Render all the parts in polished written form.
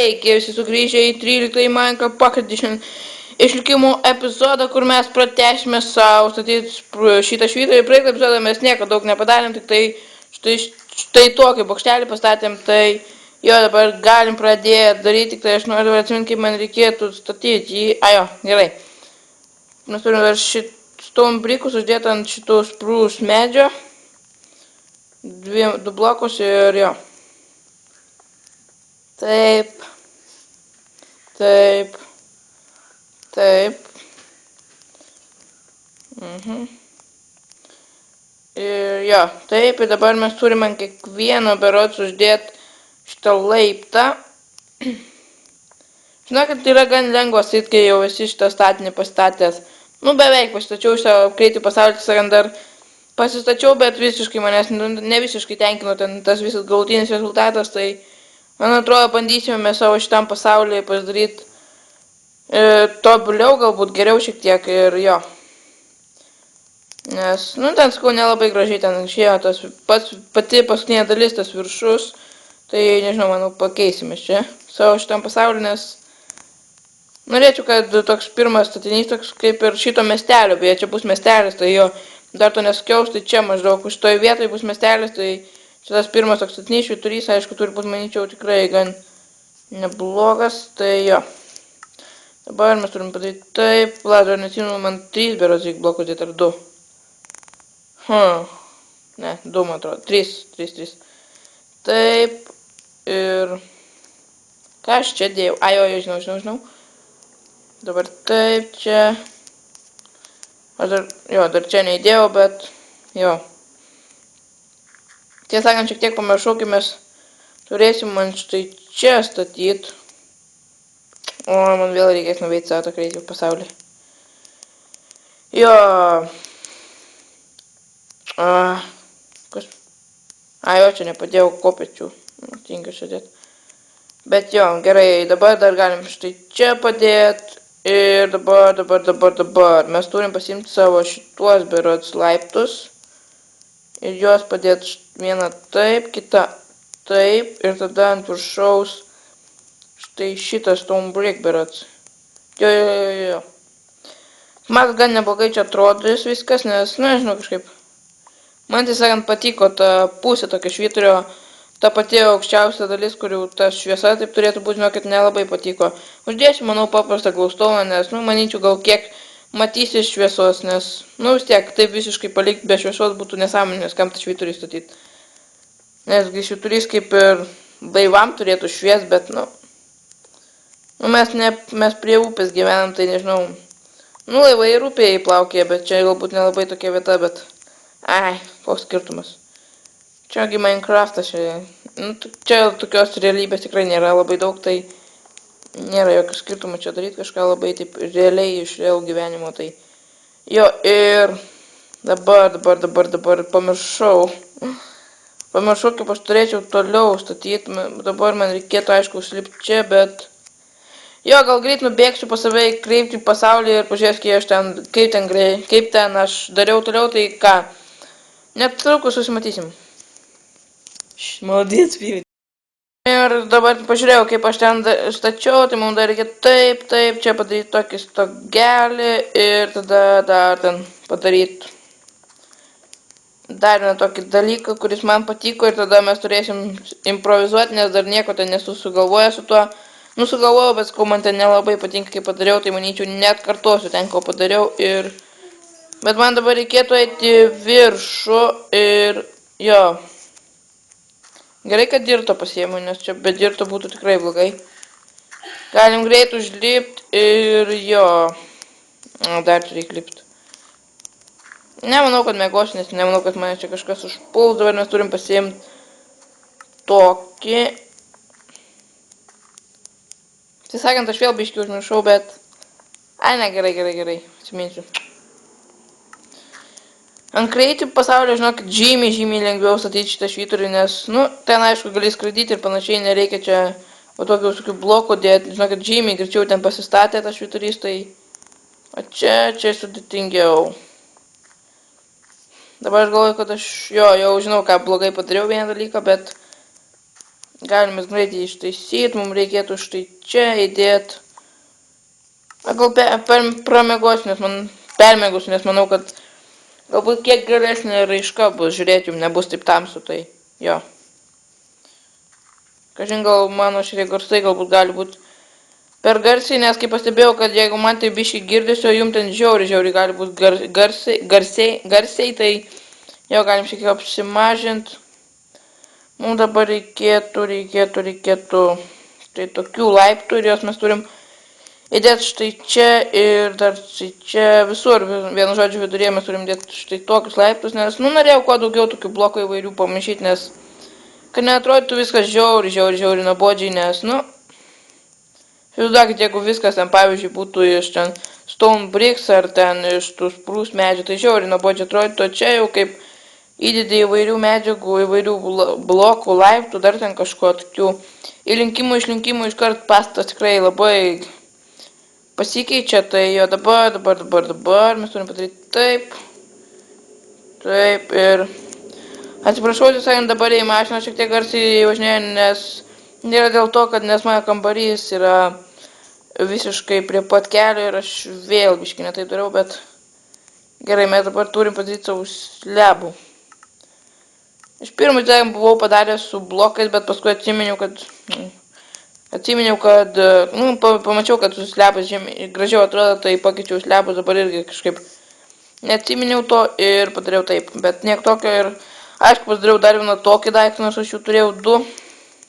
Sveiki, visi sugrįžę į 13 Minecraft Pocket Edition išlikimo epizodą, kur mes pratęsime savo statyti šitą švytą. Ir praeitą epizodą mes nieko daug nepadarėm, tik tai štai tokį bokštelį pastatėm, tai jo dabar galim pradėti daryti, tik tai aš noriu dabar atsiminti, kaip man reikėtų statyti jį. Jo, gerai. Mes turime dar šitom brikus uždėti ant šitos sprūs medžio, du blokus ir jo. Taip. Ir jo, taip, ir dabar mes turime ant kiekvieno berods uždėti šitą laiptą. Žinokit, tai yra gan lengvas, kai jau esi šitą statinį pastatęs. Nu, beveik pasistačiau šitą Creative pasaulį, sakant, dar pasistačiau, bet visiškai manęs ne visiškai tenkino ten tas visas galutinis rezultatas, tai man atrodo, bandysime savo šitam pasaulyje pasidaryti tobuliau, galbūt geriau šiek tiek ir jo. Nes, nu, ten sakau, nelabai gražiai ten išėjo tas pati paskutinė dalis, tas viršus, tai nežinau, manau, pakeisime čia savo šitam pasaulyje, nes norėčiau, kad toks pirmas statinys, toks kaip ir šito miestelio, beje, čia bus miestelis, tai jo, dar to nesakiaus, tai čia maždaug už toj vietoj bus miestelis, tai čia tas pirmas toks statinys švyturys, aišku, turi būti, manyčiau, tikrai gan neblogas, tai jo. Dabar mes turim padaryti taip, dar nesimenu, man 3 beros reikia blokų dėti, ar 2. Ne, 2 man atrodo, 3. Taip, ir ką aš čia dėjau? Jo, žinau. Dabar taip, čia. Dar čia neįdėjau, bet jo. Tiesą sakant, šiek tiek pamiršau, kai mes turėsim man štai čia statyti. O, man vėl reikės nuveikti savo tą Creative pasaulį. Jo. Jo, čia nepadėjau kopečių. Tinka čia dėti. Bet jo, gerai, dabar dar galim štai čia padėti. Ir dabar. Mes turim pasimti savo šituos berods laiptus. Ir juos padėti vieną taip, kitą taip. Ir tada ant viršaus štai šitas stone brick berods. Jo. Man gan neblogai čia atrodys viskas, nes, nežinau, kažkaip. Man tiesąkant patiko ta pusė tokio švyturio, ta pati aukščiausia dalis, kurių ta šviesa taip turėtų būti, žinokit, nelabai patiko. Uždėsiu, manau, paprastą glowstone, nes, manyčiau, gal kiek matysis šviesos, nes, vis tiek, taip visiškai palikti be šviesos būtų nesąmonės, kam tą švyturį statyti. Nes švyturys kaip ir laivam turėtų švies, bet, mes prie upės gyvenam, tai nežinau. Laivai ir upėje įplaukė, bet čia galbūt nelabai tokia vieta, bet, koks skirtumas. Čiagi Minecraftas čia tokios realybės tikrai nėra labai daug, tai nėra jokio skirtumo čia daryti kažką labai taip realiai iš real gyvenimo, tai jo, ir dabar pamiršau, kaip aš turėčiau toliau statyti, dabar man reikėtų aišku užlipti čia, bet jo, gal greit nubėgsiu pas save į Creative pasaulį ir pažiūrėsiu, kaip ten aš dariau toliau, tai ką, netrukus susimatysim. Молодец, Пивит. Ir dabar pažiūrėjau, kaip aš ten stačiau, tai mums dar reikia taip, čia padaryti tokį stogelį ir tada dar ten padaryti dar vieną tokį dalyką, kuris man patiko ir tada mes turėsim improvizuoti, nes dar nieko ten nesu sugalvojęs su tuo. Sugalvojau, bet sakau, man ten nelabai patinka, kaip padariau, tai manyčiau net kartuosiu ten, ko padariau ir... Bet man dabar reikėtų eiti viršų ir jo. Gerai, kad dirto pasiėmu, nes čia be dirto būtų tikrai blogai. Galim greit užlipti ir jo. Dar čia reikia lipti. Nemanau, kad mėgosiu, nes nemanau, kad mane čia kažkas užpuls. Dabar mes turim pasiimti tokį. Tiesąkant, aš vėl biškį užmiršau, bet... Gerai. Atsiminsiu. Ant Creative pasaulio, žinokit, žymiai lengviau statyti šitą švyturį, nes, ten aišku gali skraidyti ir panašiai, nereikia čia tokių blokų dėti, žinokit, žymiai greičiau ten pasistatė tas švyturys, tai... O čia sudėtingiau. Dabar aš galvoju, kad aš, jau žinau, ką blogai padariau vieną dalyką, bet... Galime greitai ištaisyti, mums reikėtų štai čia įdėti. Gal pramėgosiu, nes manau, kad galbūt kiek geresnė raiška bus, žiūrėti, jums nebus taip tamsu, tai jo. Kažin gal mano šitie garsai galbūt gali būti per garsiai, nes kaip pastebėjau, kad jeigu man tai biškai girdėsiu, jums ten žiauriai gali būti garsiai, tai jo galim šiek tiek apsimažinti. Mums dabar reikėtų štai tokių laiptų ir jos mes turim įdėti štai čia ir dar štai čia visur, vienu žodžiu viduryje mes turim dėti štai tokius laiptus, nes, norėjau kuo daugiau tokių blokų įvairių pamaišyti, nes, kad neatrodytų viskas žiauriai nuobodžiai, nes, įsivaizduokit, jeigu viskas ten, pavyzdžiui, būtų iš ten stone bricks ar ten iš tų spruce medžių, tai žiauriai nuobodžiai atrodytų, o čia jau kaip įdėdė įvairių medžiagų, įvairių blokų, laiptų, dar ten kažko tokių įlinkimų, išlinkimų, iškart pastatas tikrai labai pasikeičia, tai jo dabar mes turim padaryti taip ir atsiprašau, sakant, dabar į mašiną šiek tiek garsiai važinėju, nes nėra dėl to, kad nes mano kambarys yra visiškai prie pat kelio ir aš vėl biškai netai dariau, bet gerai, mes dabar turim padaryti savo slebų. Iš pirmo buvau padaręs su blokais, bet paskui atsiminiau, kad pamačiau, kad su slebais gražiau atrodo, tai pakeičiau slebus, dabar irgi kažkaip neatsiminiau to ir padariau taip, bet niek tokio ir aišku pasidariau dar vieną tokį daiktą, nors aš jų turėjau 2,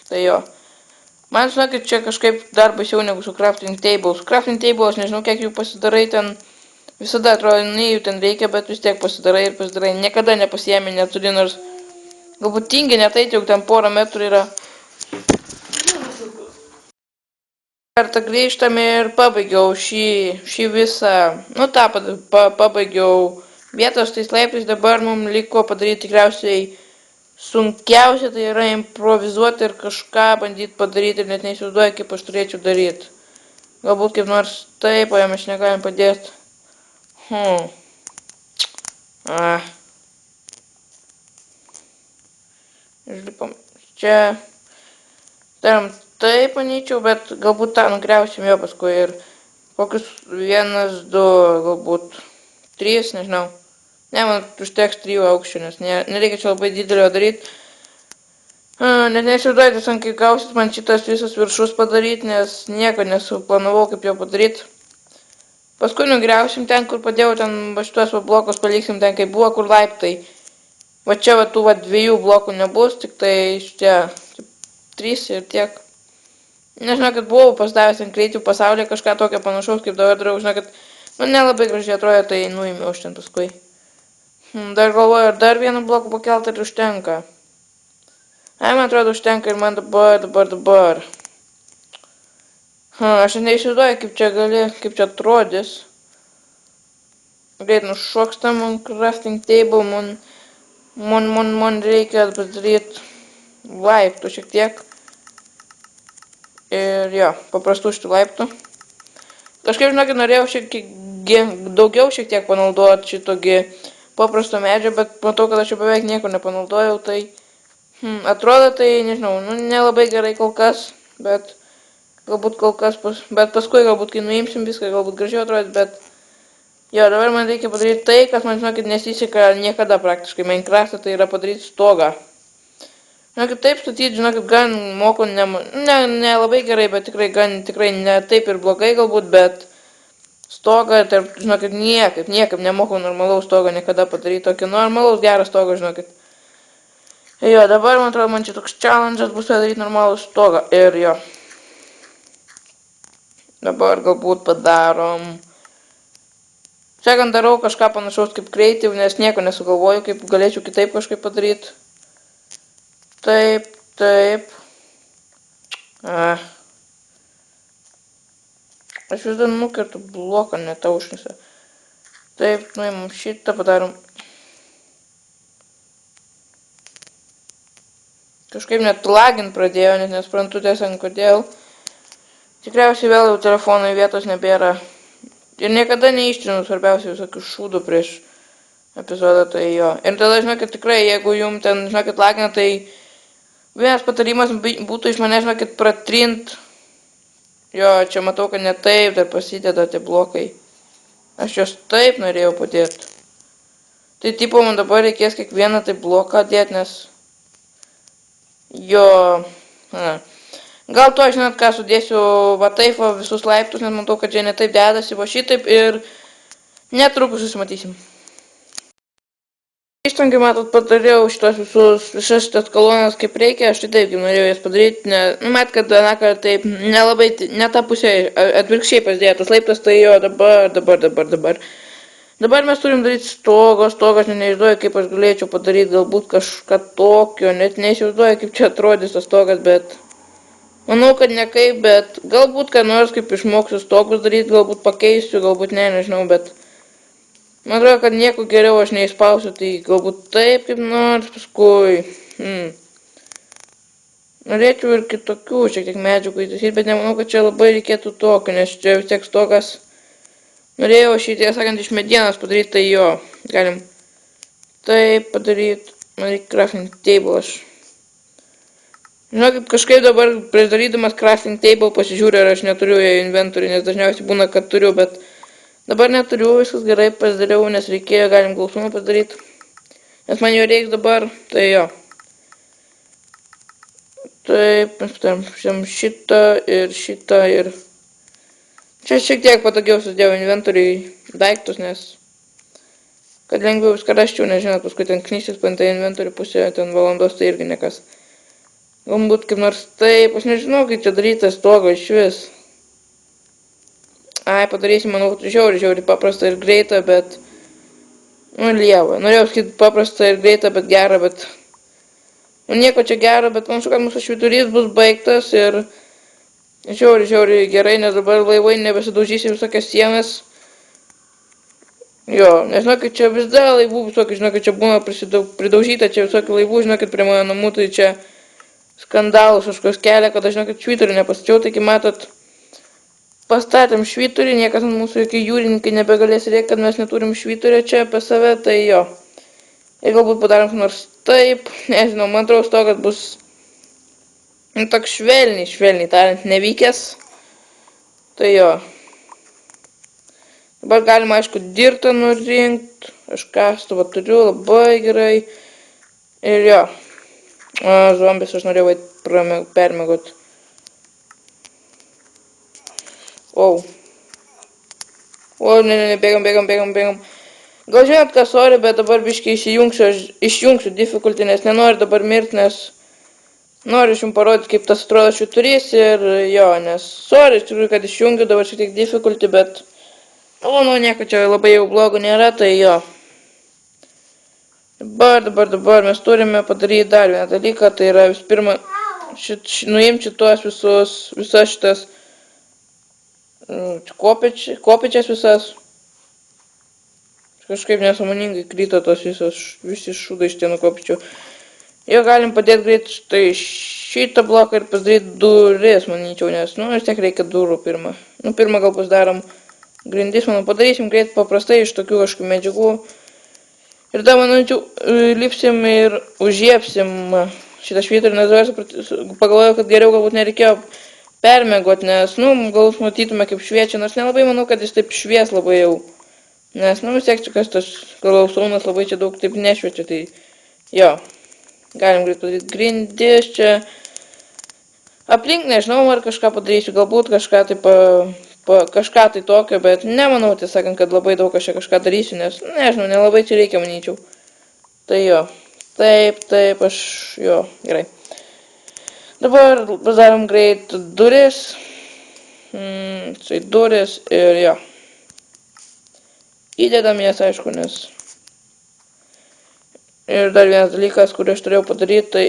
tai jo. Man žinokit, čia kažkaip dar baisiau negu su crafting table. Su crafting table aš nežinau, kiek jų pasidarai ten, visada atrodo, jų ten reikia, bet vis tiek pasidarai, niekada nepasiemi, neturi, nors galbūt tingi netait, jau ten porą metrų yra. Kartą grįžtame ir pabaigiau šį visą, pabaigiau vietos tais laiptais, dabar mums liko padaryti tikriausiai sunkiausia, tai yra improvizuoti ir kažką bandyti padaryti ir net neįsivaizduoju, kaip aš turėčiau daryti. Galbūt kaip nors taip, o jam aš negalim padėti. Išlipom čia, darom taip, manyčiau, bet galbūt tą nugriausim jo paskui ir kokius 1, 2, galbūt 3, nežinau. Ne, man užteks 3 aukščių, nes nereikia čia labai didelio daryti. Net neįsivaizduoju, tiesiog kaip gausit man šitas visas viršus padaryti, nes nieko nesuplanavau, kaip jo padaryti. Paskui nugriausim ten, kur padėjau, ten šitos blokus paliksim ten, kaip buvo, kur laiptai. Va čia tų 2 blokų nebus, tik tai čia 3 ir tiek. Nežinau, kad buvau pasidavęs ant Creative pasaulyje kažką tokio panašaus, kaip dabar darau, žinau, kad nelabai gražiai atrodo, tai nuėmiau aš ten paskui. Dar galvoju, ar dar vieną bloką pakelti ir užtenka. Man atrodo, užtenka ir man dabar. Aš neįsivaizduoju, kaip čia atrodys. Greit nušokstam ant crafting table, man reikia padaryti laiptų šiek tiek. Ir jo, paprastų šitų laiptų. Kažkaip, žinokit, norėjau daugiau šiek tiek panaudoti šitogi paprasto medžio, bet matau, kad aš jau beveik nieko nepanaudojau, tai atrodo, tai nežinau, nelabai gerai kol kas, bet galbūt bet paskui galbūt, kai nuimsim viską, galbūt gražiau atrodys, bet jo, dabar man reikia padaryti tai, kas man, žinokit, nesiseka niekada praktiškai Minecraft'e, tai yra padaryti stogą. Žinokit, taip statyti, žinokit, gan moku, ne labai gerai, bet tikrai ne taip ir blogai galbūt, bet stogą, žinokit, niekaip nemoku normalaus stogo niekada padaryti, tokį normalaus gerą stogą, žinokit. Jo, dabar, man atrodo, man čia toks challenge'as bus padaryti normalų stogą, ir jo. Dabar galbūt padarom. Sekant darau kažką panašaus kaip Creative, nes nieko nesugalvoju, kaip galėčiau kitaip kažkaip padaryti. Taip. Aš vis dar nukertu bloką netaušniuose. Taip, nuimam šitą, padarom. Kažkaip net lagint pradėjo, net nesprantu tiesiog kodėl. Tikriausiai vėl jau telefonui vietos nebėra. Ir niekada neištrinu svarbiausiai visokių šūdų prieš epizodą, tai jo. Ir tada, žinokit, tikrai, jeigu jums ten, žinokit, lagina, tai Vienas patarimas būtų iš manęs, žinokit, pratrint. Jo, čia matau, kad ne taip dar pasideda tie blokai. Aš juos taip norėjau padėti. Tai tipo man dabar reikės kiekvieną tai bloką dėti, nes... Jo... Gal to, žinot, ką sudėsiu va taip va visus laiptus, nes matau, kad čia ne taip dedasi, va šitaip ir... Netrukus susimatysim. Ištankai, matot, padariau visas šitas kolonas kaip reikia, aš tai taip norėjau jas padaryti, mat, kad anakart taip nelabai, ne tą pusę, atvirkščiai pasidėtas laiptas, tai jo, dabar. Dabar mes turim daryti stogas, aš neįsivaizduoju, kaip aš galėčiau padaryti, galbūt kažką tokio, net neįsivaizduoju, kaip čia atrodys tas stogas, bet... Manau, kad ne kaip, bet galbūt, kad nors kaip išmoksiu stogus daryti, galbūt pakeisiu, galbūt ne, nežinau, bet... Man atrodo, kad nieko geriau aš neįspausiu, tai galbūt taip kaip nors paskui. Norėčiau ir kitokių šiek tiek medžiagų įtaisyti, bet nemanau, kad čia labai reikėtų tokio, nes čia vis tiek stogas. Norėjau šitie, sakant, iš medienos padaryti, tai jo, galim taip padaryti. Man reikia crafting table aš. Žinokit, kažkaip dabar prieš darydamas crafting table pasižiūriu, ar aš neturiu inventorių, nes dažniausiai būna, kad turiu, bet... Dabar neturiu, viskas gerai pasidariau, nes reikėjo, galim glausumą padaryti. Nes man jo reiks dabar, tai jo. Taip, mes padarom šitą ir... Čia šiek tiek patogiau susidėjau inventoriui daiktus, nes... Kad lengviau viską raščiau, nežinot, paskui ten knysis pantą inventorių pusę, ten valandos, tai irgi nekas. Galbūt kaip nors taip, aš nežinau, kaip čia daryti stogą iš vis. Ai, padarysim, manau, žiauriai paprastą ir greitą, bet... Nu, lieva. Norėjau sakyti paprastą ir greitą, bet gerą, bet... Nu, nieko čia gero, bet panašu, kad mūsų švyturys bus baigtas ir... Žiauriai gerai, nes dabar laivai nebesidaužys į visokias sienas. Jo, nežinokit, čia vis dar laivų visokių, žinokit, čia būna pridaužyta, čia visokių laivų, žinokit, prie mano namų, tai čia... Skandalus kažkokios kelia, kad aš, žinokit, švyturį nepastačiau, taigi matot... Pastatėm švyturį, niekas ant mūsų jokie jūrininkai nebegalės rėkti, kad mes neturim švyturio čia apie save, tai jo. Ir galbūt padarom nors taip, nežinau, man atrodo stogas bus, nu, toks švelniai tariant, nevykęs. Tai jo. Dabar galima, aišku, dirtą nurinkt, aš kastuvą turiu, labai gerai. Ir jo. Zombis aš norėjau permiegot. Wow. Ne, bėgam. Gal žinot, ką, sorry, bet dabar biškai išjungsiu difficulty, nes nenoriu dabar mirti, nes noriu jums parodyti, kaip tas atrodo švyturys ir jo, nes sorry, iš tikrųjų, kad išjungiu dabar šiek tiek difficulty, bet nu, nieko čia labai jau blogo nėra, tai jo. Dabar mes turime padaryti dar vieną dalyką, tai yra vis pirma, nuimti šitos visas šitas kopečias visas. Kažkaip nesąmoningai krito tos visi šūdai iš tienų kopečių. Jo galim padėti greit štai šitą bloką ir pasidaryti duris, manyčiau, nes, nu, vis tiek reikia durų pirmą. Nu, pirmą gal pasidarom grindis, manau, padarysim greit paprastai iš tokių kažkokių medžiagų. Ir dar, manyčiau, lipsim ir užžiepsim šitą švyturį, nes pagalvojau, kad geriau galbūt nereikėjo permiegot, nes, nu, galbūt matytume kaip šviečia, nors nelabai manau, kad jis taip švies labai jau. Nes, nu, vis tiek čia kas tas galvaus saunas labai čia daug taip nešviečia, tai jo. Galim greit padaryti grindis čia. Aplink nežinau, ar kažką padarysiu, galbūt kažką tai tokio, bet nemanau, tiesąkant, kad labai daug aš čia kažką darysiu, nes, nežinau, nelabai čia reikia, manyčiau. Tai jo. Taip, aš, jo, gerai. Dabar padarom greit duris. Tai duris ir jo. Įdedam jas, aišku, nes... Ir dar vienas dalykas, kurį aš turėjau padaryti, tai